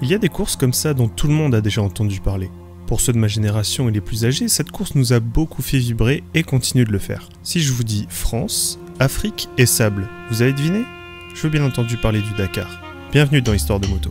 Il y a des courses comme ça dont tout le monde a déjà entendu parler. Pour ceux de ma génération et les plus âgés, cette course nous a beaucoup fait vibrer et continue de le faire. Si je vous dis France, Afrique et sable, vous avez deviné? Je veux bien entendu parler du Dakar. Bienvenue dans Histoire de moto.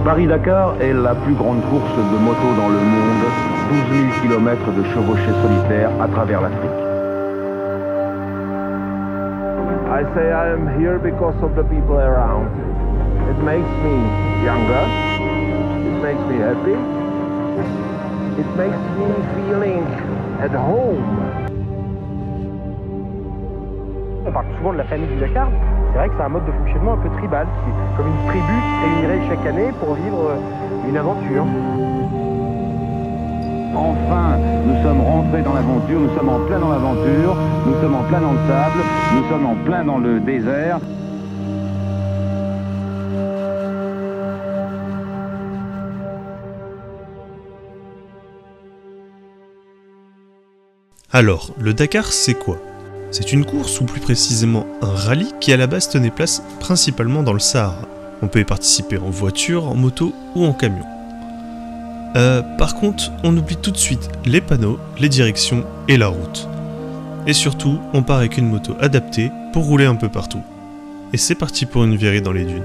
Paris-Dakar est la plus grande course de moto dans le monde, 12 000 km de chevauchée solitaire à travers l'Afrique. I say I am here because of the people around. It makes me younger, it makes me happy, it makes me feeling at home. On parle souvent de la famille du Dakar. C'est vrai que c'est un mode de fonctionnement un peu tribal, c'est comme une tribu qui se réunirait chaque année pour vivre une aventure. Enfin, nous sommes rentrés dans l'aventure, nous sommes en plein dans l'aventure, nous sommes en plein dans le sable, nous sommes en plein dans le désert. Alors, le Dakar, c'est quoi? C'est une course, ou plus précisément un rallye, qui à la base tenait place principalement dans le Sahara. On peut y participer en voiture, en moto ou en camion. Par contre, on oublie tout de suite les panneaux, les directions et la route. Et surtout, on part avec une moto adaptée pour rouler un peu partout. Et c'est parti pour une virée dans les dunes.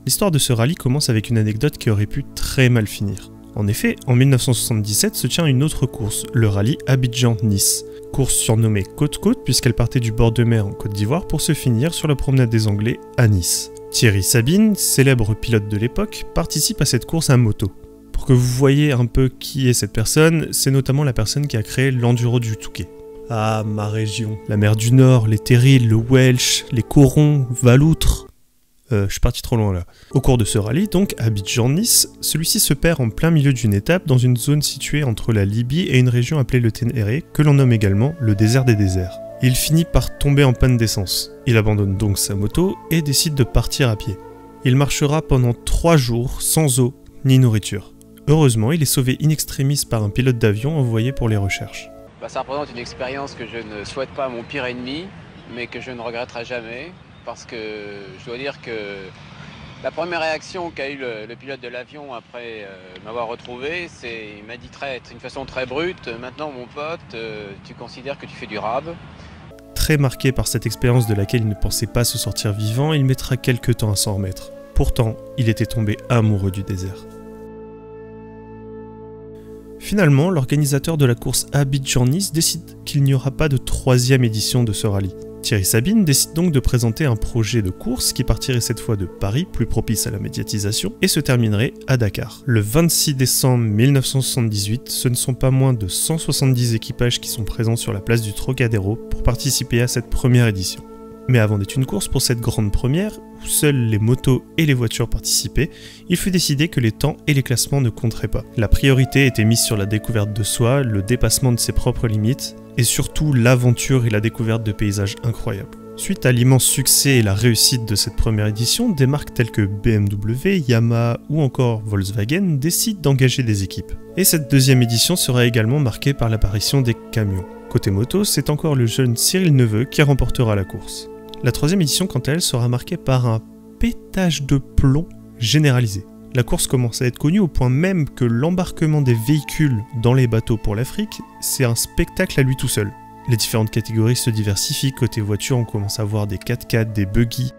L'histoire de ce rallye commence avec une anecdote qui aurait pu très mal finir. En effet, en 1977 se tient une autre course, le rallye Abidjan-Nice. Course surnommée Côte-Côte puisqu'elle partait du bord de mer en Côte d'Ivoire pour se finir sur la promenade des Anglais à Nice. Thierry Sabine, célèbre pilote de l'époque, participe à cette course à moto. Pour que vous voyez un peu qui est cette personne, c'est notamment la personne qui a créé l'enduro du Touquet. Ah, ma région. La mer du Nord, les terrils, le Welsh, les corons, Valoutre... je suis parti trop loin là. Au cours de ce rallye, donc, Abidjan-Nice, celui-ci se perd en plein milieu d'une étape dans une zone située entre la Libye et une région appelée le Ténéré, que l'on nomme également le désert des déserts. Il finit par tomber en panne d'essence. Il abandonne donc sa moto et décide de partir à pied. Il marchera pendant 3 jours sans eau ni nourriture. Heureusement, il est sauvé in extremis par un pilote d'avion envoyé pour les recherches. Ça représente une expérience que je ne souhaite pas à mon pire ennemi, mais que je ne regretterai jamais. Parce que je dois dire que la première réaction qu'a eu le pilote de l'avion après m'avoir retrouvé, il m'a dit d'une façon très brute, maintenant mon pote, tu considères que tu fais du rab? Très marqué par cette expérience de laquelle il ne pensait pas se sortir vivant, il mettra quelques temps à s'en remettre. Pourtant, il était tombé amoureux du désert. Finalement, l'organisateur de la course Abidjan-Nice décide qu'il n'y aura pas de 3e édition de ce rallye. Thierry Sabine décide donc de présenter un projet de course qui partirait cette fois de Paris, plus propice à la médiatisation, et se terminerait à Dakar. Le 26 décembre 1978, ce ne sont pas moins de 170 équipages qui sont présents sur la place du Trocadéro pour participer à cette première édition. Mais avant d'être une course pour cette grande première, où seules les motos et les voitures participaient, il fut décidé que les temps et les classements ne compteraient pas. La priorité était mise sur la découverte de soi, le dépassement de ses propres limites, et surtout l'aventure et la découverte de paysages incroyables. Suite à l'immense succès et la réussite de cette première édition, des marques telles que BMW, Yamaha ou encore Volkswagen décident d'engager des équipes. Et cette deuxième édition sera également marquée par l'apparition des camions. Côté moto, c'est encore le jeune Cyril Neveu qui remportera la course. La troisième édition, quant à elle, sera marquée par un pétage de plomb généralisé. La course commence à être connue au point même que l'embarquement des véhicules dans les bateaux pour l'Afrique, c'est un spectacle à lui tout seul. Les différentes catégories se diversifient. Côté voiture, on commence à voir des 4x4, des buggy.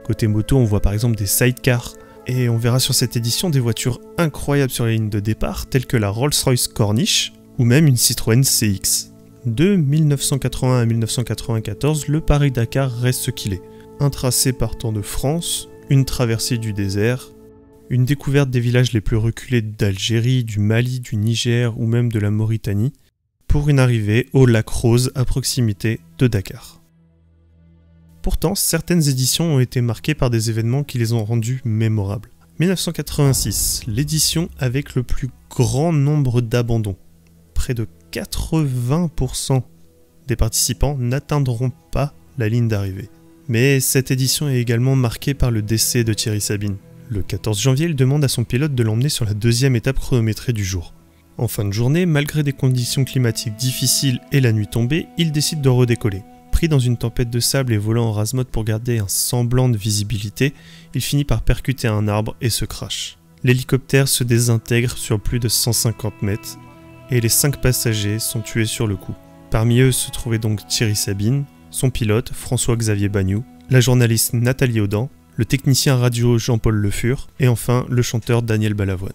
Côté moto, on voit par exemple des sidecars. Et on verra sur cette édition des voitures incroyables sur les lignes de départ, telles que la Rolls-Royce Corniche ou même une Citroën CX. De 1980 à 1994, le Paris-Dakar reste ce qu'il est. Un tracé partant de France, une traversée du désert, une découverte des villages les plus reculés d'Algérie, du Mali, du Niger ou même de la Mauritanie, pour une arrivée au lac Rose à proximité de Dakar. Pourtant, certaines éditions ont été marquées par des événements qui les ont rendues mémorables. 1986, l'édition avec le plus grand nombre d'abandons, près de 80% des participants n'atteindront pas la ligne d'arrivée. Mais cette édition est également marquée par le décès de Thierry Sabine. Le 14 janvier, il demande à son pilote de l'emmener sur la deuxième étape chronométrée du jour. En fin de journée, malgré des conditions climatiques difficiles et la nuit tombée, il décide de redécoller. Pris dans une tempête de sable et volant en rase-mode pour garder un semblant de visibilité, il finit par percuter un arbre et se crache. L'hélicoptère se désintègre sur plus de 150 mètres et les 5 passagers sont tués sur le coup. Parmi eux se trouvait donc Thierry Sabine, son pilote François-Xavier Bagnoud, la journaliste Nathalie Audan, le technicien radio Jean-Paul Le Fur et enfin le chanteur Daniel Balavoine.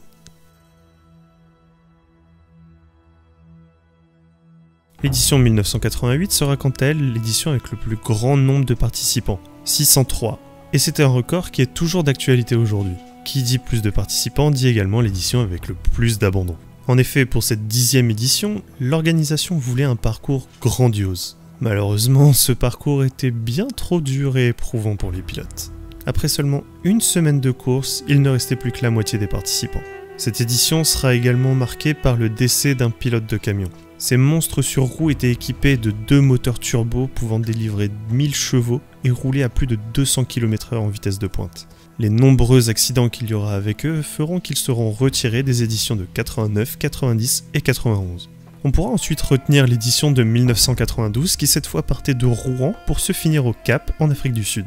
L'édition 1988 sera quant à elle l'édition avec le plus grand nombre de participants, 603, et c'était un record qui est toujours d'actualité aujourd'hui. Qui dit plus de participants dit également l'édition avec le plus d'abandon. En effet, pour cette 10e édition, l'organisation voulait un parcours grandiose. Malheureusement, ce parcours était bien trop dur et éprouvant pour les pilotes. Après seulement une semaine de course, il ne restait plus que la moitié des participants. Cette édition sera également marquée par le décès d'un pilote de camion. Ces monstres sur roues étaient équipés de 2 moteurs turbo pouvant délivrer 1000 chevaux et rouler à plus de 200 km/h en vitesse de pointe. Les nombreux accidents qu'il y aura avec eux feront qu'ils seront retirés des éditions de 89, 90 et 91. On pourra ensuite retenir l'édition de 1992 qui cette fois partait de Rouen pour se finir au Cap en Afrique du Sud.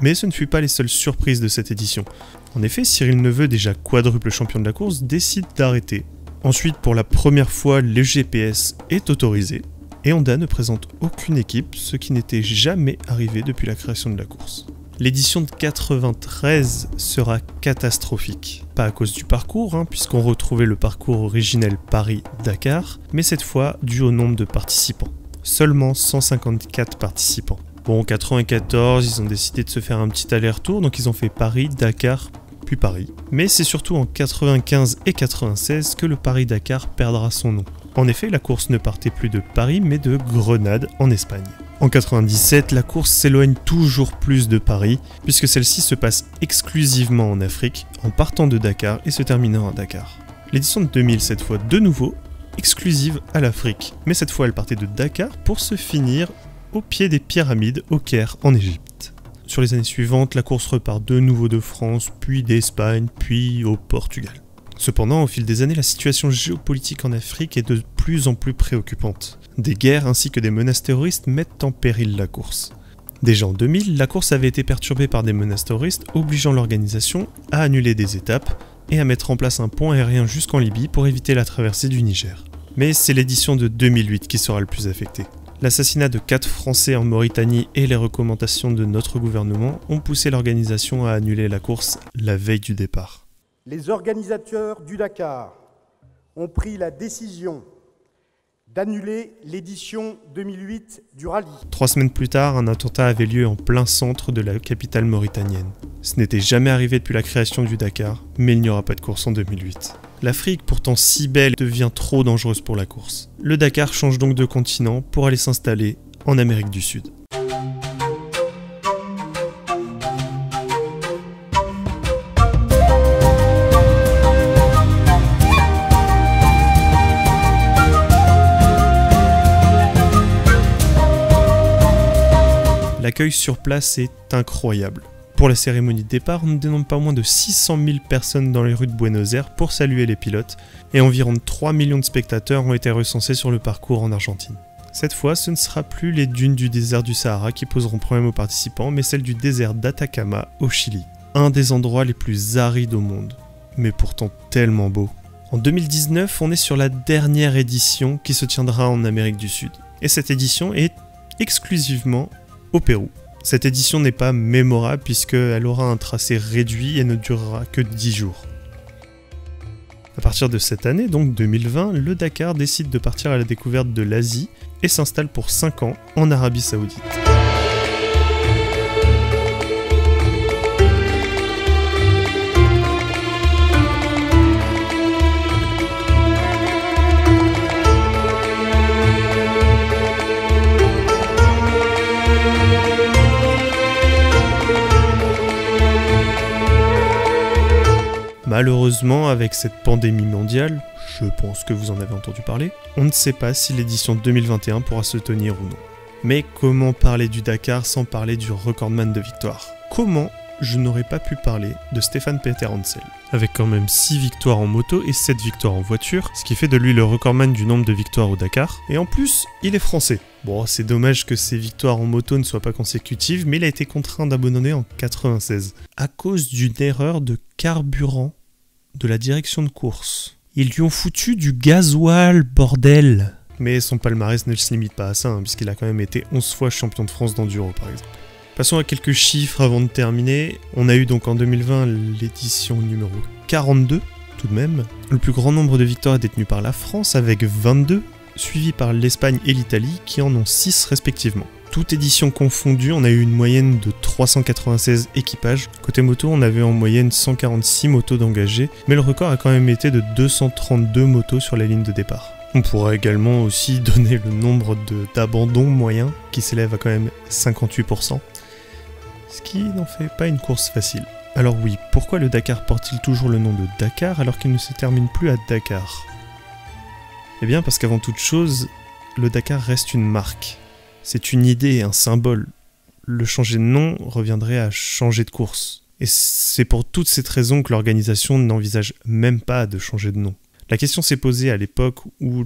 Mais ce ne fut pas les seules surprises de cette édition. En effet, Cyril Neveu, déjà quadruple champion de la course, décide d'arrêter. Ensuite, pour la première fois, le GPS est autorisé, et Honda ne présente aucune équipe, ce qui n'était jamais arrivé depuis la création de la course. L'édition de 93 sera catastrophique. Pas à cause du parcours, puisqu'on retrouvait le parcours originel Paris-Dakar, mais cette fois dû au nombre de participants. Seulement 154 participants. Bon, en 94, ils ont décidé de se faire un petit aller-retour, donc ils ont fait Paris, Dakar, puis Paris. Mais c'est surtout en 95 et 96 que le Paris-Dakar perdra son nom. En effet, la course ne partait plus de Paris, mais de Grenade, en Espagne. En 97, la course s'éloigne toujours plus de Paris, puisque celle-ci se passe exclusivement en Afrique, en partant de Dakar et se terminant à Dakar. L'édition de 2000, cette fois de nouveau, exclusive à l'Afrique, mais cette fois elle partait de Dakar pour se finir au pied des pyramides au Caire en Égypte. Sur les années suivantes, la course repart de nouveau de France, puis d'Espagne, puis au Portugal. Cependant, au fil des années, la situation géopolitique en Afrique est de plus en plus préoccupante. Des guerres ainsi que des menaces terroristes mettent en péril la course. Déjà en 2000, la course avait été perturbée par des menaces terroristes obligeant l'organisation à annuler des étapes et à mettre en place un pont aérien jusqu'en Libye pour éviter la traversée du Niger. Mais c'est l'édition de 2008 qui sera le plus affectée. L'assassinat de 4 Français en Mauritanie et les recommandations de notre gouvernement ont poussé l'organisation à annuler la course la veille du départ. Les organisateurs du Dakar ont pris la décision d'annuler l'édition 2008 du rallye. 3 semaines plus tard, un attentat avait lieu en plein centre de la capitale mauritanienne. Ce n'était jamais arrivé depuis la création du Dakar, mais il n'y aura pas de course en 2008. L'Afrique, pourtant si belle, devient trop dangereuse pour la course. Le Dakar change donc de continent pour aller s'installer en Amérique du Sud. L'accueil sur place est incroyable. Pour la cérémonie de départ, on ne dénombre pas moins de 600 000 personnes dans les rues de Buenos Aires pour saluer les pilotes, et environ 3 millions de spectateurs ont été recensés sur le parcours en Argentine. Cette fois, ce ne sera plus les dunes du désert du Sahara qui poseront problème aux participants, mais celles du désert d'Atacama au Chili, un des endroits les plus arides au monde, mais pourtant tellement beau. En 2019, on est sur la dernière édition qui se tiendra en Amérique du Sud, et cette édition est exclusivement au Pérou. Cette édition n'est pas mémorable puisqu'elle aura un tracé réduit et ne durera que 10 jours. À partir de cette année, donc 2020, le Dakar décide de partir à la découverte de l'Asie et s'installe pour 5 ans en Arabie Saoudite. Malheureusement, avec cette pandémie mondiale, je pense que vous en avez entendu parler, on ne sait pas si l'édition 2021 pourra se tenir ou non. Mais comment parler du Dakar sans parler du recordman de victoires? Comment je n'aurais pas pu parler de Stéphane Peterhansel, avec quand même 6 victoires en moto et 7 victoires en voiture, ce qui fait de lui le recordman du nombre de victoires au Dakar, et en plus, il est français. Bon, c'est dommage que ses victoires en moto ne soient pas consécutives, mais il a été contraint d'abandonner en 96, à cause d'une erreur de carburant de la direction de course. Ils lui ont foutu du gasoil, bordel! Mais son palmarès ne se limite pas à ça, puisqu'il a quand même été 11 fois champion de France d'enduro par exemple. Passons à quelques chiffres avant de terminer. On a eu donc en 2020 l'édition numéro 42, tout de même. Le plus grand nombre de victoires est détenu par la France avec 22, suivi par l'Espagne et l'Italie qui en ont 6 respectivement. Toute édition confondue, on a eu une moyenne de 396 équipages. Côté moto, on avait en moyenne 146 motos d'engagés, mais le record a quand même été de 232 motos sur la ligne de départ. On pourra également aussi donner le nombre d'abandons moyens, qui s'élève à quand même 58%. Ce qui n'en fait pas une course facile. Alors oui, pourquoi le Dakar porte-t-il toujours le nom de Dakar alors qu'il ne se termine plus à Dakar? Eh bien parce qu'avant toute chose, le Dakar reste une marque. C'est une idée, un symbole. Le changer de nom reviendrait à changer de course. Et c'est pour toutes ces raisons que l'organisation n'envisage même pas de changer de nom. La question s'est posée à l'époque où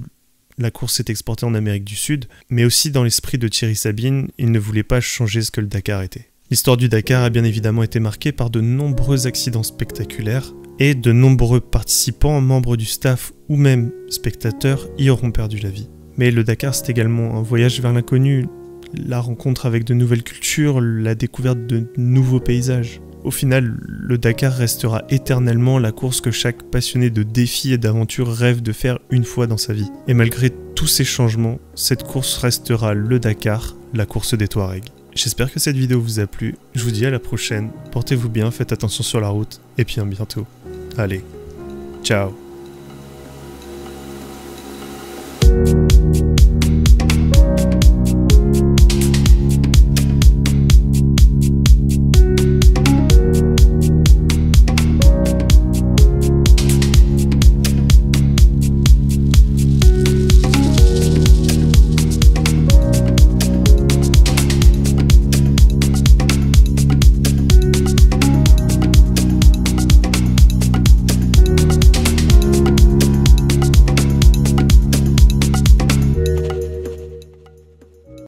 la course s'est exportée en Amérique du Sud, mais aussi dans l'esprit de Thierry Sabine, il ne voulait pas changer ce que le Dakar était. L'histoire du Dakar a bien évidemment été marquée par de nombreux accidents spectaculaires et de nombreux participants, membres du staff ou même spectateurs y auront perdu la vie. Mais le Dakar, c'est également un voyage vers l'inconnu, la rencontre avec de nouvelles cultures, la découverte de nouveaux paysages. Au final, le Dakar restera éternellement la course que chaque passionné de défis et d'aventures rêve de faire une fois dans sa vie. Et malgré tous ces changements, cette course restera le Dakar, la course des Touaregs. J'espère que cette vidéo vous a plu, je vous dis à la prochaine, portez-vous bien, faites attention sur la route, et puis à bientôt. Allez, ciao.